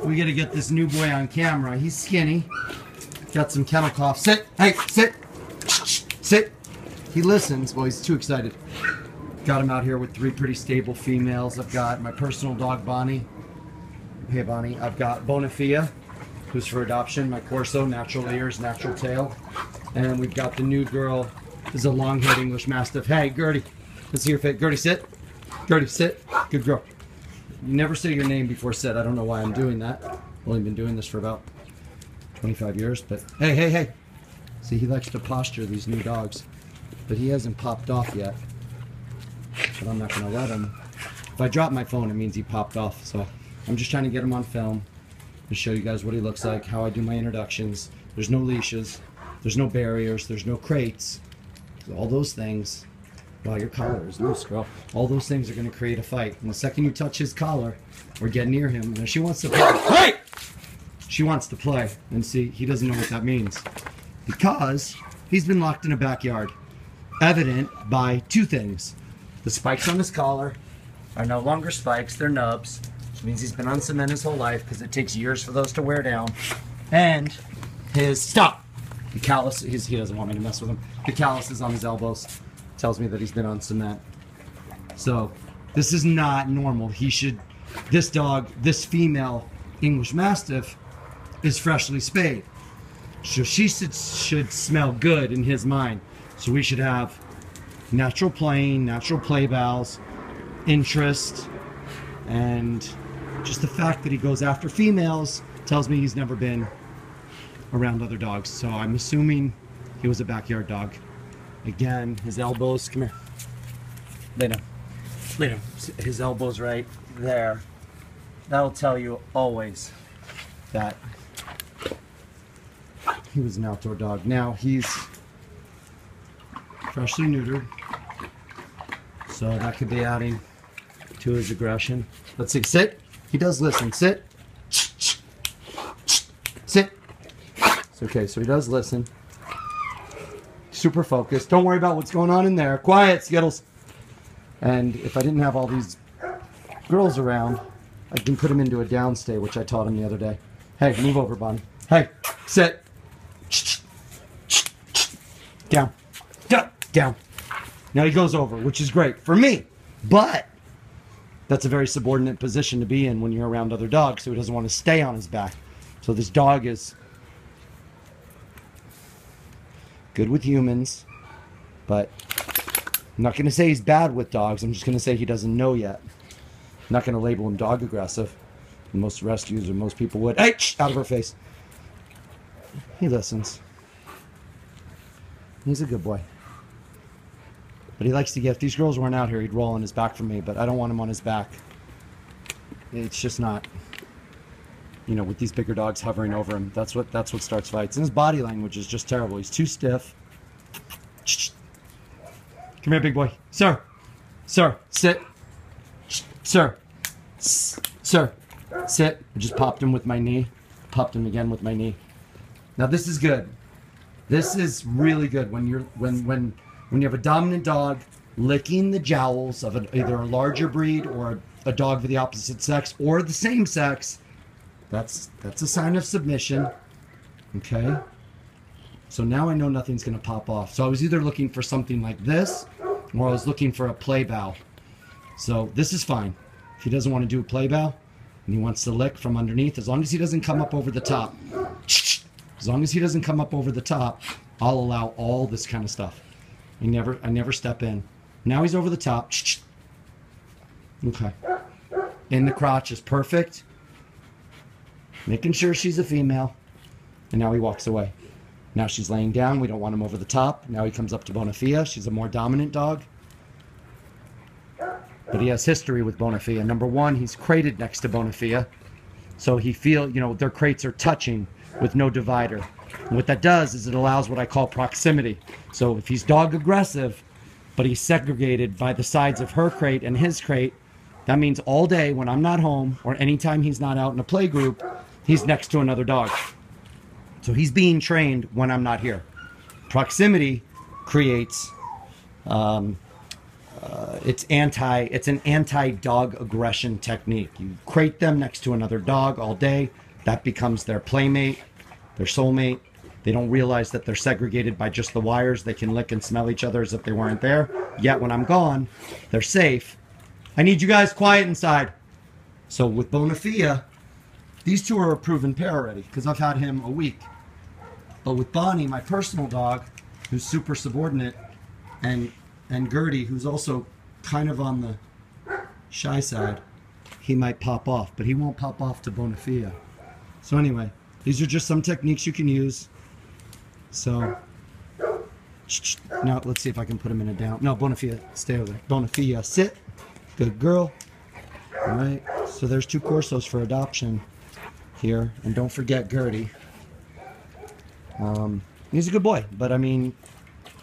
We got to get this new boy on camera. He's skinny. Got some kennel cough. Sit. Hey, sit. Sit. He listens. Well, he's too excited. Got him out here with 3 pretty stable females. I've got my personal dog, Bonnie. Hey, Bonnie. I've got Bonafia, who's for adoption. My Corso, natural ears, natural tail. And we've got the new girl. This is a long-haired English Mastiff. Hey, Gertie. Let's see your face. Gertie, sit. Gertie, sit. Good girl. You never say your name before sit. I don't know why I'm doing that. I've only been doing this for about 25 years, but hey, hey, hey. See, he likes to posture these new dogs, but he hasn't popped off yet. But I'm not going to let him. If I drop my phone, it means he popped off. So I'm just trying to get him on film to show you guys what he looks like, how I do my introductions. There's no leashes. There's no barriers. There's no crates. All those things. Wow, your collar is loose, girl. All those things are going to create a fight. And the second you touch his collar or get near him, and she wants to play. Hey! She wants to play. And see, he doesn't know what that means. Because he's been locked in a backyard. Evident by 2 things. The spikes on his collar are no longer spikes, they're nubs. Which means he's been on cement his whole life because it takes years for those to wear down. And his, stop! The callus, he doesn't want me to mess with him. The callus is on his elbows. Tells me that he's been on cement. So this is not normal. He should, this dog, this female English Mastiff is freshly spayed. So she should smell good in his mind. So we should have natural playing, natural play bowels, interest, and just the fact that he goes after females tells me he's never been around other dogs. So I'm assuming he was a backyard dog. Again, his elbows, come here. Lay down. Lay down. His elbows right there. That'll tell you always that he was an outdoor dog. Now he's freshly neutered, so that could be adding to his aggression. Let's see. Sit. He does listen. Sit. Sit. It's okay. So he does listen. Super focused. Don't worry about what's going on in there. Quiet, Skittles. And if I didn't have all these girls around, I can put him into a downstay, which I taught him the other day. Hey, move over, Bonnie. Hey, sit. Down. Down. Down. Now he goes over, which is great for me. But that's a very subordinate position to be in when you're around other dogs, so he doesn't want to stay on his back. So this dog is good with humans, but I'm not going to say he's bad with dogs. I'm just going to say he doesn't know yet. I'm not going to label him dog aggressive. Most rescues or most people would. Hey, out of her face. He listens. He's a good boy. But he likes to get, if these girls weren't out here, he'd roll on his back for me, but I don't want him on his back. It's just not, you know, with these bigger dogs hovering over him. That's what starts fights. And his body language is just terrible. He's too stiff. Come here, big boy. Sir. Sir. Sit. Sir. Sir. Sit. I just popped him with my knee. Popped him again with my knee. Now this is good. This is really good when you're when you have a dominant dog licking the jowls of either a larger breed or a dog of the opposite sex or the same sex. That's a sign of submission. Okay? So now I know nothing's going to pop off. So I was either looking for something like this or I was looking for a play bow. So this is fine. If he doesn't want to do a play bow and he wants to lick from underneath, as long as he doesn't come up over the top. As long as he doesn't come up over the top, I'll allow all this kind of stuff. I never step in. Now he's over the top. Okay. In the crotch is perfect. Making sure she's a female. And now he walks away. Now she's laying down. We don't want him over the top. Now he comes up to Bonafia. She's a more dominant dog. But he has history with Bonafia. Number one, he's crated next to Bonafia. So he their crates are touching with no divider. And what that does is it allows what I call proximity. So if he's dog aggressive, but he's segregated by the sides of her crate and his crate, that means all day when I'm not home or anytime he's not out in a play group, he's next to another dog. So he's being trained when I'm not here. Proximity creates it's an anti-dog aggression technique. You crate them next to another dog all day. That becomes their playmate, their soulmate. They don't realize that they're segregated by just the wires. They can lick and smell each other as if they weren't there. Yet when I'm gone, they're safe. I need you guys quiet inside. So with Bonafia, these two are a proven pair already because I've had him a week. But with Bonnie, my personal dog, who's super subordinate, and Gertie, who's also kind of on the shy side, he might pop off, but he won't pop off to Bonafia. So anyway, these are just some techniques you can use. So now let's see if I can put him in a down. No, Bonafia, stay over there. Bonafia, sit. Good girl. All right. So there's 2 Corsos for adoption here, and don't forget Gertie. He's a good boy, but I mean,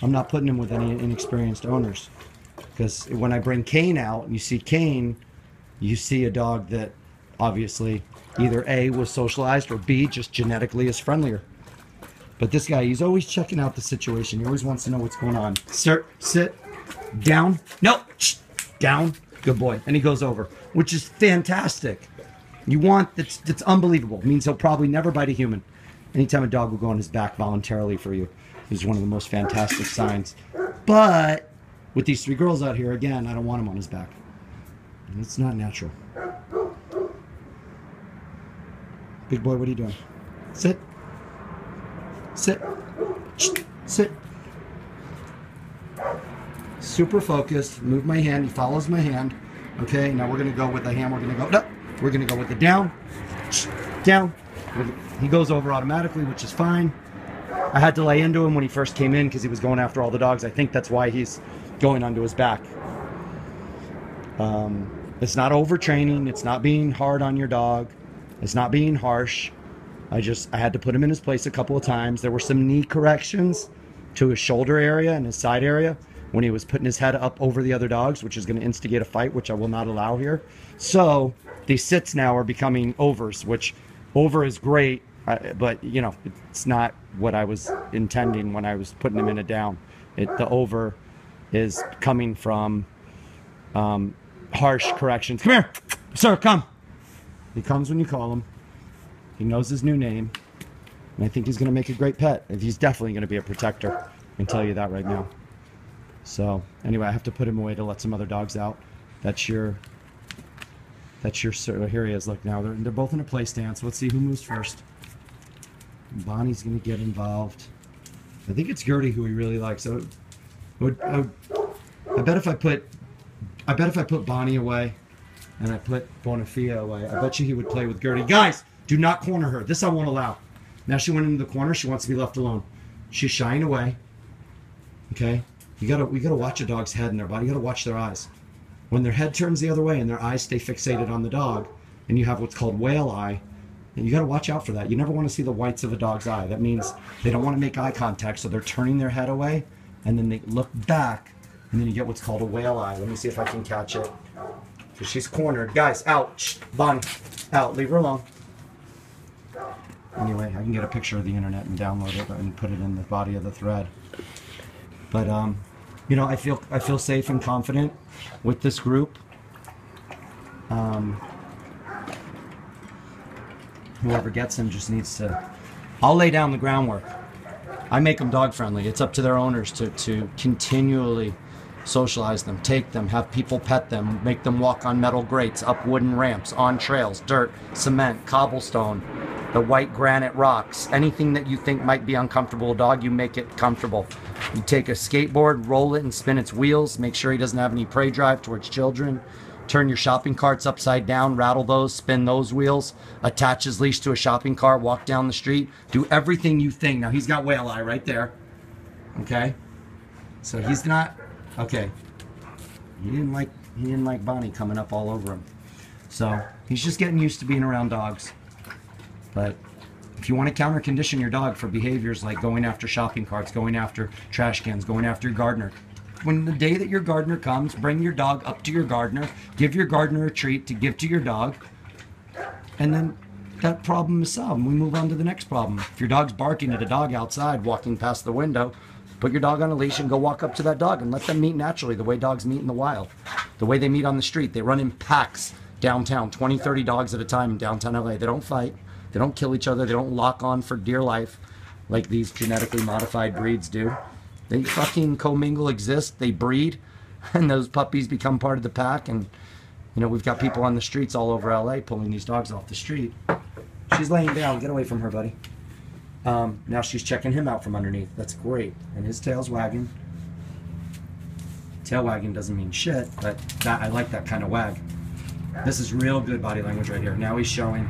I'm not putting him with any inexperienced owners, because when I bring Kane out and you see Kane, you see a dog that obviously either A, was socialized, or B, just genetically is friendlier. But this guy, he's always checking out the situation. He always wants to know what's going on. Sir, sit, down, no, down, good boy. And he goes over, which is fantastic. You want, that's unbelievable. It means he'll probably never bite a human. Anytime a dog will go on his back voluntarily for you is one of the most fantastic signs. But with these 3 girls out here, again, I don't want him on his back. It's not natural. Big boy, what are you doing? Sit. Sit. Sit. Super focused. Move my hand. He follows my hand. Okay, now we're going to go with the hand. We're going to go up. We're going to go with the down. Down. He goes over automatically, which is fine. I had to lay into him when he first came in because he was going after all the dogs. I think that's why he's going onto his back. It's not overtraining. It's not being hard on your dog. It's not being harsh. I had to put him in his place a couple of times. There were some knee corrections to his shoulder area and his side area when he was putting his head up over the other dogs, which is going to instigate a fight, which I will not allow here. So these sits now are becoming overs, which over is great, but you know, it's not what I was intending when I was putting him in a down. The over is coming from harsh corrections. Come here, sir, come. He comes when you call him. He knows his new name. And I think he's going to make a great pet. He's definitely going to be a protector. I can tell you that right now. So, anyway, I have to put him away to let some other dogs out. That's your here he is. Look, now they're both in a play stance. Let's see who moves first. Bonnie's going to get involved. I think it's Gertie who he really likes. So, I bet if I put Bonnie away and I put Bonafia away, I bet you he would play with Gertie. Guys, do not corner her. This I won't allow. Now she went into the corner. She wants to be left alone. She's shying away. Okay? We gotta watch a dog's head and their body. You gotta watch their eyes. When their head turns the other way and their eyes stay fixated on the dog, and you have what's called whale eye, and you gotta watch out for that. You never want to see the whites of a dog's eye. That means they don't want to make eye contact, so they're turning their head away, and then they look back, and then you get what's called a whale eye. Let me see if I can catch it. So she's cornered. Guys, out. Shh. Bonnie, out. Leave her alone. Anyway, I can get a picture of the internet and download it and put it in the body of the thread. But you know, I feel safe and confident with this group. Whoever gets them just needs to. I'll lay down the groundwork. I make them dog friendly. It's up to their owners to continually socialize them, take them, have people pet them, make them walk on metal grates, up wooden ramps, on trails, dirt, cement, cobblestone, the white granite rocks, anything that you think might be uncomfortable, dog, you make it comfortable. You take a skateboard, roll it and spin its wheels, make sure he doesn't have any prey drive towards children, turn your shopping carts upside down, rattle those, spin those wheels, attach his leash to a shopping cart, walk down the street, do everything you think. Now he's got whale eye right there, okay? So he's not, okay. He didn't like Bonnie coming up all over him. So he's just getting used to being around dogs. But if you want to counter condition your dog for behaviors like going after shopping carts, going after trash cans, going after your gardener, when the day that your gardener comes, bring your dog up to your gardener, give your gardener a treat to give to your dog, and then that problem is solved. We move on to the next problem. If your dog's barking at a dog outside, walking past the window, Put your dog on a leash and go walk up to that dog and let them meet naturally, the way dogs meet in the wild. The way they meet on the street. They run in packs downtown, 20, 30 dogs at a time in downtown LA. They don't fight. They don't kill each other. They don't lock on for dear life like these genetically modified breeds do. They fucking commingle, exist, they breed, and those puppies become part of the pack. And, you know, we've got people on the streets all over LA pulling these dogs off the street. She's laying down. Get away from her, buddy. Now she's checking him out from underneath. That's great. And his tail's wagging. Tail wagging doesn't mean shit, but that, I like that kind of wag. This is real good body language right here. Now he's showing.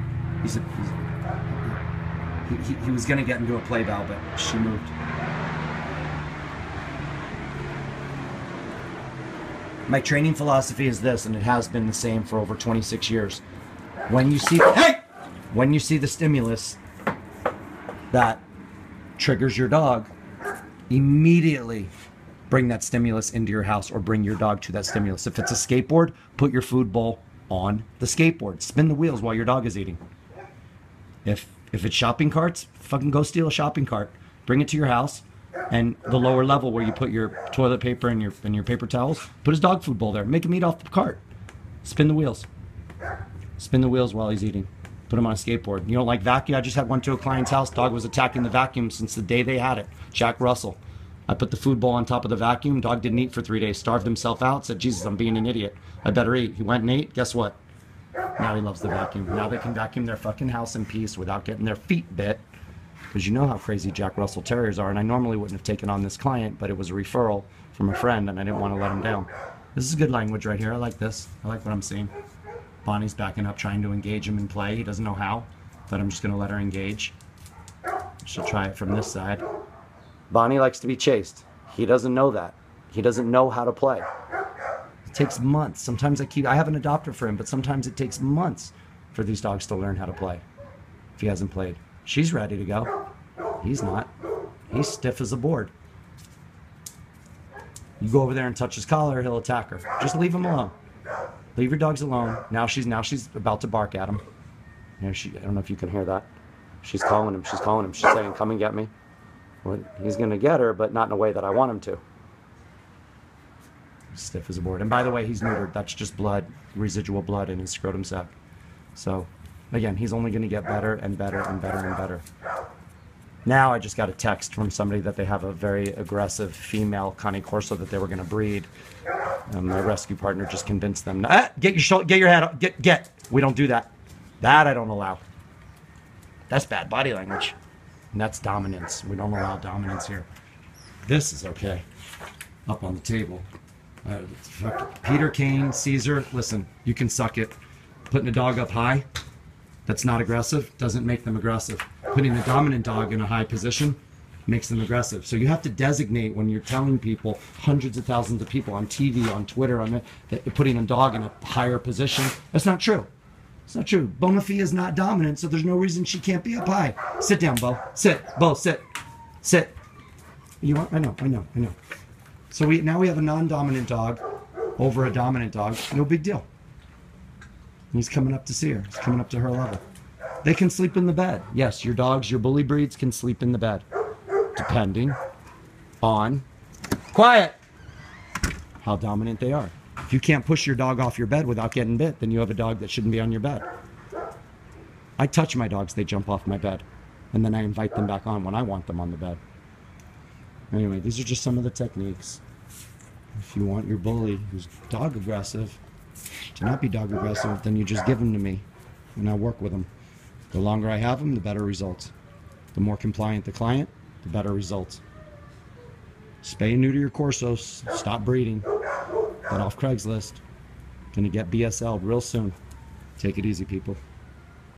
He was going to get into a play bow, but she moved. My training philosophy is this, and it has been the same for over 26 years. When you see the stimulus that triggers your dog, immediately bring that stimulus into your house or bring your dog to that stimulus. If it's a skateboard, put your food bowl on the skateboard. Spin the wheels while your dog is eating. If it's shopping carts, fucking go steal a shopping cart. Bring it to your house, and the lower level where you put your toilet paper and your paper towels, put his dog food bowl there. Make him eat off the cart. Spin the wheels. Spin the wheels while he's eating. Put him on a skateboard. You don't like vacuum? I just had one to a client's house. Dog was attacking the vacuum since the day they had it. Jack Russell. I put the food bowl on top of the vacuum. Dog didn't eat for 3 days. Starved himself out. Said, Jesus, I'm being an idiot. I better eat. He went and ate. Guess what? Now he loves the vacuum. Now they can vacuum their fucking house in peace without getting their feet bit. Because you know how crazy Jack Russell Terriers are. And I normally wouldn't have taken on this client, but it was a referral from a friend, and I didn't want to let him down. This is good language right here. I like this. I like what I'm seeing. Bonnie's backing up, trying to engage him in play. He doesn't know how, but I'm just going to let her engage. She'll try it from this side. Bonnie likes to be chased. He doesn't know that. He doesn't know how to play. It takes months. Sometimes I have an adopter for him, but sometimes it takes months for these dogs to learn how to play if he hasn't played. She's ready to go. He's not. He's stiff as a board. You go over there and touch his collar, he'll attack her. Just leave him alone. Leave your dogs alone. Now she's about to bark at him. You know, I don't know if you can hear that. She's calling him. She's calling him. She's saying, "Come and get me." Well, he's going to get her, but not in a way that I want him to. Stiff as a board. And by the way, he's neutered. That's just blood, residual blood in his scrotum sac. So, again, he's only going to get better and better and better and better. Now I just got a text from somebody that they have a very aggressive female Cane Corso that they were going to breed. My rescue partner just convinced them, get your head up, get. We don't do that. That I don't allow. That's bad body language. And that's dominance. We don't allow dominance here. This is okay. Up on the table. Peter, Kane, Caesar, listen, you can suck it. Putting a dog up high, that's not aggressive, doesn't make them aggressive. Putting a dominant dog in a high position makes them aggressive. So you have to designate when you're telling people, hundreds of thousands of people on TV, on Twitter, that you're putting a dog in a higher position. That's not true. It's not true. Bonafide is not dominant, so there's no reason she can't be up high. Sit down, Bo. Sit. Bo, sit. Sit. You want? I know. So now we have a non-dominant dog over a dominant dog. No big deal. He's coming up to see her. He's coming up to her level. They can sleep in the bed. Yes, your dogs, your bully breeds can sleep in the bed. Depending on, quiet, how dominant they are. If you can't push your dog off your bed without getting bit, then you have a dog that shouldn't be on your bed. I touch my dogs, they jump off my bed. And then I invite them back on when I want them on the bed. Anyway, these are just some of the techniques. If you want your bully who's dog aggressive to not be dog aggressive, then you just give him to me and I'll work with him. The longer I have him, the better results. The more compliant the client, the better results. Spay and neuter your Corsos. Stop breeding. Get off Craigslist. Gonna get BSL'd real soon. Take it easy, people.